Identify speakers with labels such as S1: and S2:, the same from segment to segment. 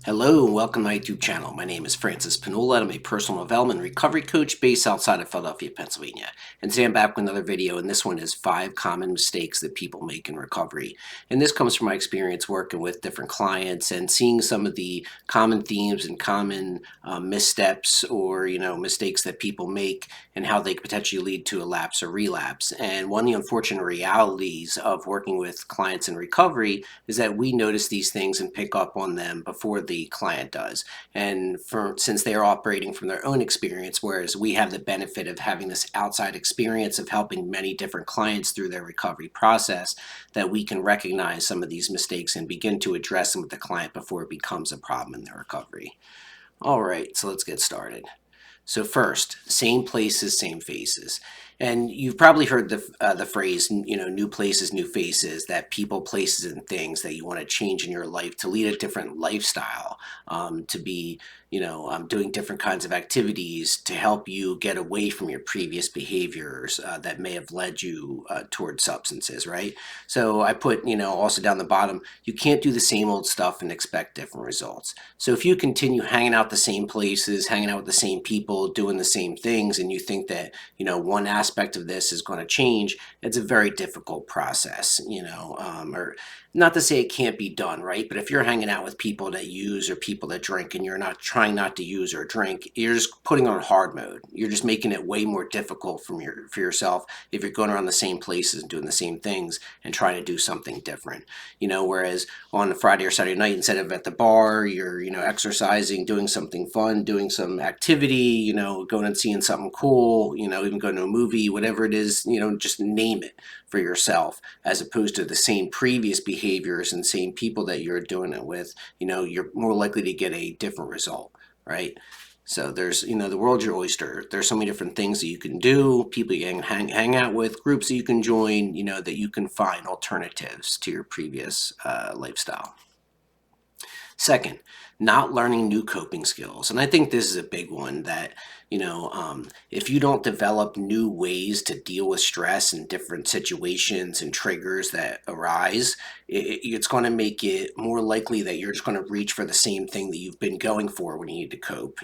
S1: Hello and welcome to my YouTube channel. My name is Francis Pinola and I'm a personal development recovery coach based outside of Philadelphia, Pennsylvania. And today I'm back with another video, and this one is 5 common mistakes that people make in recovery. And this comes from my experience working with different clients and seeing some of the common themes and common missteps or mistakes that people make and how they could potentially lead to a lapse or relapse. And one of the unfortunate realities of working with clients in recovery is that we notice these things and pick up on them before the client does. And since they are operating from their own experience, whereas we have the benefit of having this outside experience of helping many different clients through their recovery process, that we can recognize some of these mistakes and begin to address them with the client before it becomes a problem in their recovery. All right, so let's get started. So first, same places, same faces. And you've probably heard the phrase, new places, new faces, that people, places, and things that you want to change in your life to lead a different lifestyle, to be, doing different kinds of activities to help you get away from your previous behaviors that may have led you towards substances, right? So I put, also down the bottom, you can't do the same old stuff and expect different results. So if you continue hanging out the same places, hanging out with the same people, doing the same things, and you think that, one aspect of this is going to change, it's a very difficult process, or not to say it can't be done, right? But if you're hanging out with people that use or people that drink and you're not trying not to use or drink, you're just putting on hard mode. You're just making it way more difficult for yourself if you're going around the same places and doing the same things and trying to do something different. Whereas on a Friday or Saturday night, instead of at the bar, you're, exercising, doing something fun, doing some activity, going and seeing something cool, even going to a movie, whatever it is, just name it for yourself, as opposed to the same previous behaviors and same people that you're doing it with. You're more likely to get a different result, right? So there's, the world's your oyster. There's so many different things that you can do, people you can hang out with, groups that you can join, that you can find alternatives to your previous lifestyle. Second, not learning new coping skills. And I think this is a big one that, if you don't develop new ways to deal with stress and different situations and triggers that arise, it's going to make it more likely that you're just going to reach for the same thing that you've been going for when you need to cope,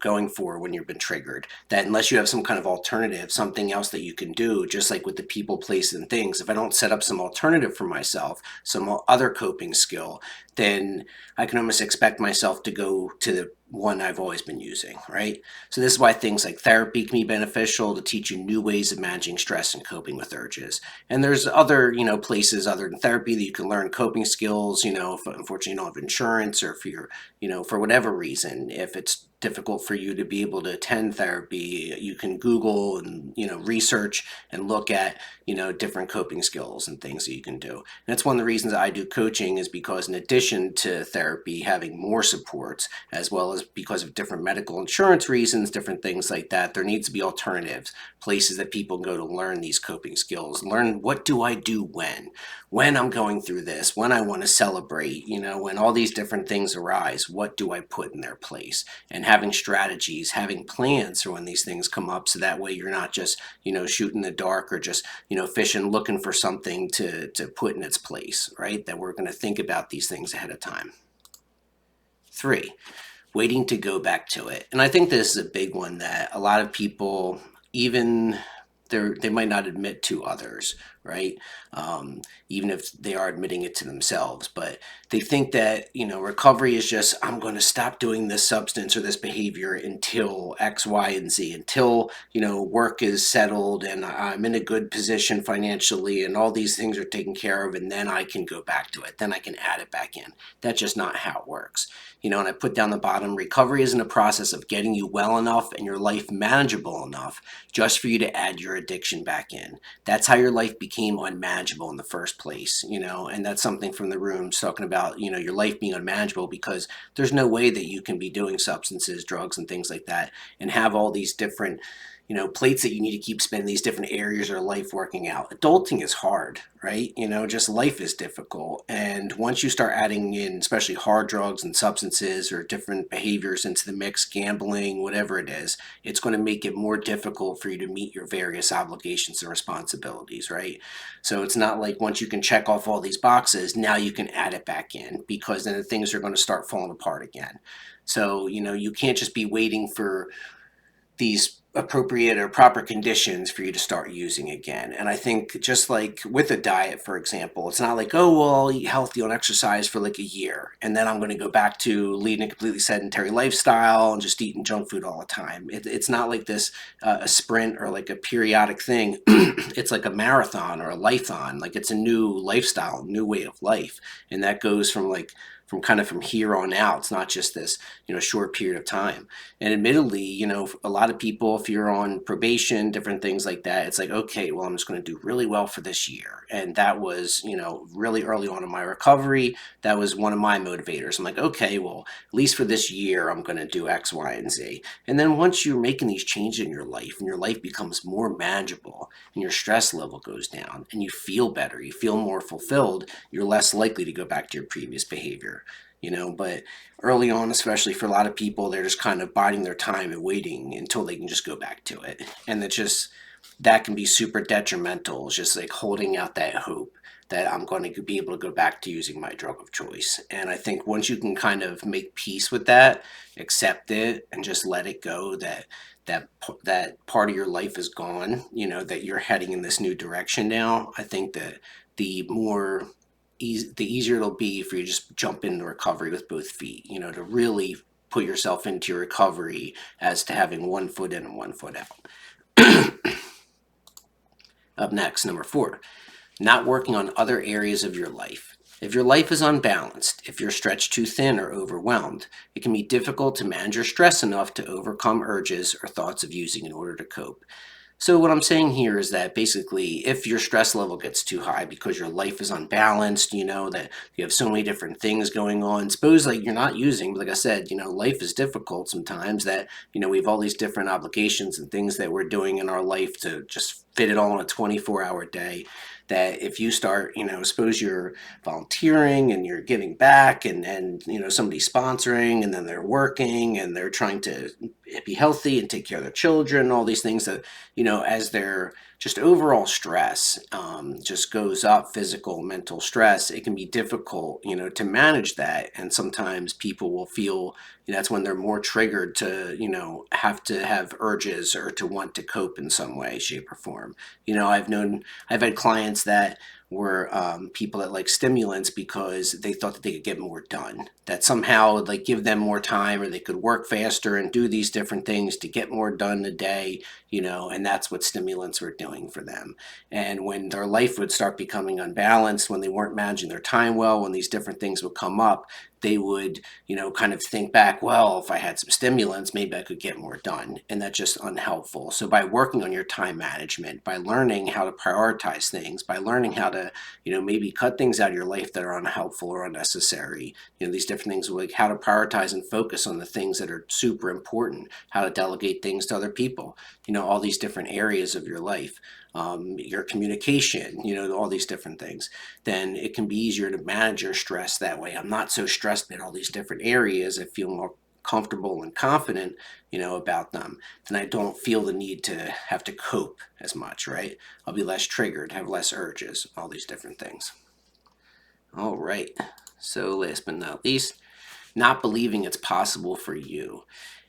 S1: going for when you've been triggered. That unless you have some kind of alternative, something else that you can do, just like with the people, place, and things, if I don't set up some alternative for myself, some other coping skill, then I can almost expect myself to go to the one I've always been using, right? So this is why things like therapy can be beneficial to teach you new ways of managing stress and coping with urges. And there's other, places other than therapy that you can learn coping skills, if unfortunately you don't have insurance, or if you're, for whatever reason, if it's difficult for you to be able to attend therapy, you can Google and, research and look at, different coping skills and things that you can do. And that's one of the reasons I do coaching, is because in addition to therapy, having more supports, as well as because of different medical insurance reasons, different things like that, there needs to be alternatives, places that people go to learn these coping skills, learn what do I do when I'm going through this, when I want to celebrate, when all these different things arise, what do I put in their place? And having strategies, having plans for when these things come up, so that way you're not just, shooting in the dark, or just, fishing, looking for something to put in its place, right? That we're going to think about these things ahead of time. 3, waiting to go back to it. And I think this is a big one that a lot of people, even they might not admit to others, right? Even if they are admitting it to themselves, but they think that, recovery is just, I'm going to stop doing this substance or this behavior until X, Y, and Z, until, work is settled and I'm in a good position financially and all these things are taken care of, and then I can go back to it. Then I can add it back in. That's just not how it works. And I put down the bottom, recovery isn't a process of getting you well enough and your life manageable enough just for you to add your addiction back in. That's how your life became unmanageable in the first place, and that's something from the rooms talking about, your life being unmanageable because there's no way that you can be doing substances, drugs, and things like that and have all these different, plates that you need to keep spending these different areas of your life working out. Adulting is hard, right? Just life is difficult. And once you start adding in, especially hard drugs and substances or different behaviors into the mix, gambling, whatever it is, it's going to make it more difficult for you to meet your various obligations and responsibilities, right? So it's not like once you can check off all these boxes, now you can add it back in, because then things are going to start falling apart again. So, you can't just be waiting for these appropriate or proper conditions for you to start using again. And I think just like with a diet, for example, it's not like, oh, well, I'll eat healthy and exercise for like a year, and then I'm going to go back to leading a completely sedentary lifestyle and just eating junk food all the time. It's not like this a sprint or like a periodic thing. It's like a marathon or a lifethon. Like it's a new lifestyle, new way of life. And that goes from here on out. It's not just this, short period of time. And admittedly, a lot of people, if you're on probation, different things like that, it's like, okay, well, I'm just going to do really well for this year. And that was, really early on in my recovery, that was one of my motivators. I'm like, okay, well, at least for this year, I'm going to do X, Y, and Z. And then once you're making these changes in your life and your life becomes more manageable and your stress level goes down and you feel better, you feel more fulfilled, you're less likely to go back to your previous behavior. But early on, especially for a lot of people, they're just kind of biding their time and waiting until they can just go back to it. And that can be super detrimental. It's just like holding out that hope that I'm going to be able to go back to using my drug of choice. And I think once you can kind of make peace with that, accept it, and just let it go, that part of your life is gone, that you're heading in this new direction now, I think that the easier it'll be for you to just jump into recovery with both feet, to really put yourself into your recovery as to having one foot in and one foot out. Up next, number 4, not working on other areas of your life. If your life is unbalanced, if you're stretched too thin or overwhelmed, it can be difficult to manage your stress enough to overcome urges or thoughts of using in order to cope. So what I'm saying here is that basically if your stress level gets too high because your life is unbalanced, that you have so many different things going on, suppose like you're not using, but like I said, life is difficult sometimes, that, we have all these different obligations and things that we're doing in our life to just fit it all in a 24-hour day, that if you start, suppose you're volunteering and you're giving back and somebody's sponsoring and then they're working and they're trying to be healthy and take care of their children, all these things that, as their just overall stress just goes up, physical, mental stress, it can be difficult, to manage that. And sometimes people will feel, that's when they're more triggered to, have to have urges or to want to cope in some way, shape, or form. I've had clients that were people that like stimulants because they thought that they could get more done, that somehow would like give them more time, or they could work faster and do these different things to get more done a day, and that's what stimulants were doing for them. And when their life would start becoming unbalanced, when they weren't managing their time well, when these different things would come up, they would, kind of think back, well, if I had some stimulants, maybe I could get more done. And that's just unhelpful. So by working on your time management, by learning how to prioritize things, by learning how to, maybe cut things out of your life that are unhelpful or unnecessary, these different things, like how to prioritize and focus on the things that are super important, how to delegate things to other people, all these different areas of your life, your communication, all these different things, then it can be easier to manage your stress that way. I'm not so stressed in all these different areas. I feel more comfortable and confident, about them. Then I don't feel the need to have to cope as much, right? I'll be less triggered, have less urges, all these different things. All right. So last but not least, not believing it's possible for you.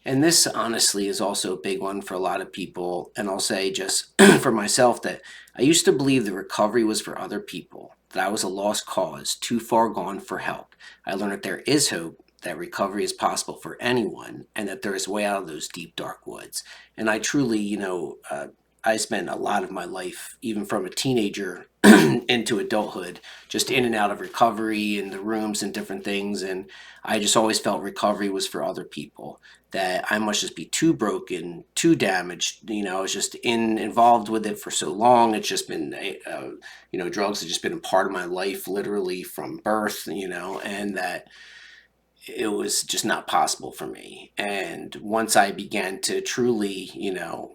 S1: And this honestly is also a big one for a lot of people. And I'll say just for myself that I used to believe the recovery was for other people, that I was a lost cause, too far gone for help. I learned that there is hope, that recovery is possible for anyone, and that there is a way out of those deep, dark woods. And I truly, I spent a lot of my life, even from a teenager into adulthood, just in and out of recovery and the rooms and different things. And I just always felt recovery was for other people, that I must just be too broken, too damaged. I was just involved with it for so long. It's just been, drugs have just been a part of my life, literally from birth, and that it was just not possible for me. And once I began to truly,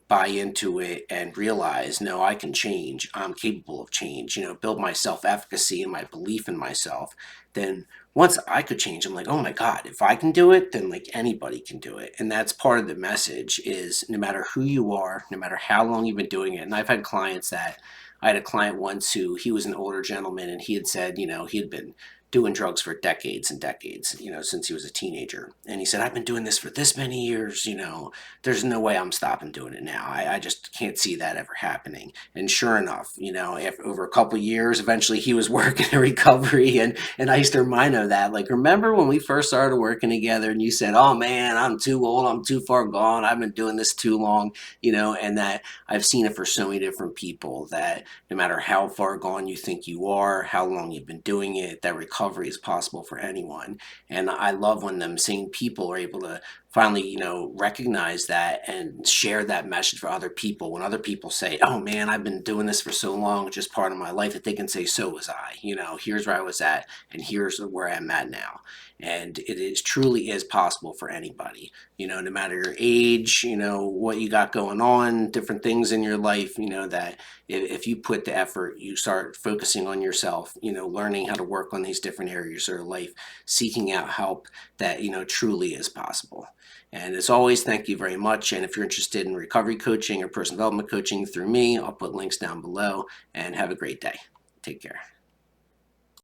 S1: buy into it and realize, no, I can change, I'm capable of change, build my self efficacy and my belief in myself, then once I could change, I'm like, oh my God, if I can do it, then like anybody can do it. And that's part of the message is no matter who you are, no matter how long you've been doing it. And I've had clients that I had a client once who he was an older gentleman and he had said, he had been doing drugs for decades and decades, since he was a teenager. And he said, I've been doing this for this many years, there's no way I'm stopping doing it now. I just can't see that ever happening. And sure enough, after over a couple of years, eventually he was working in recovery. And I used to remind him of that. Like, remember when we first started working together and you said, oh man, I'm too old, I'm too far gone, I've been doing this too long, and that I've seen it for so many different people that no matter how far gone you think you are, how long you've been doing it, that recovery is possible for anyone. And I love when them same people are able to finally, recognize that and share that message for other people. When other people say, oh man, I've been doing this for so long, it's just part of my life, that they can say, so was I, here's where I was at and here's where I'm at now. And it is truly is possible for anybody, no matter your age, what you got going on, different things in your life, that if you put the effort, you start focusing on yourself, learning how to work on these different areas of your life, seeking out help, that, truly is possible. And as always, thank you very much. And if you're interested in recovery coaching or personal development coaching through me, I'll put links down below, and have a great day. Take care.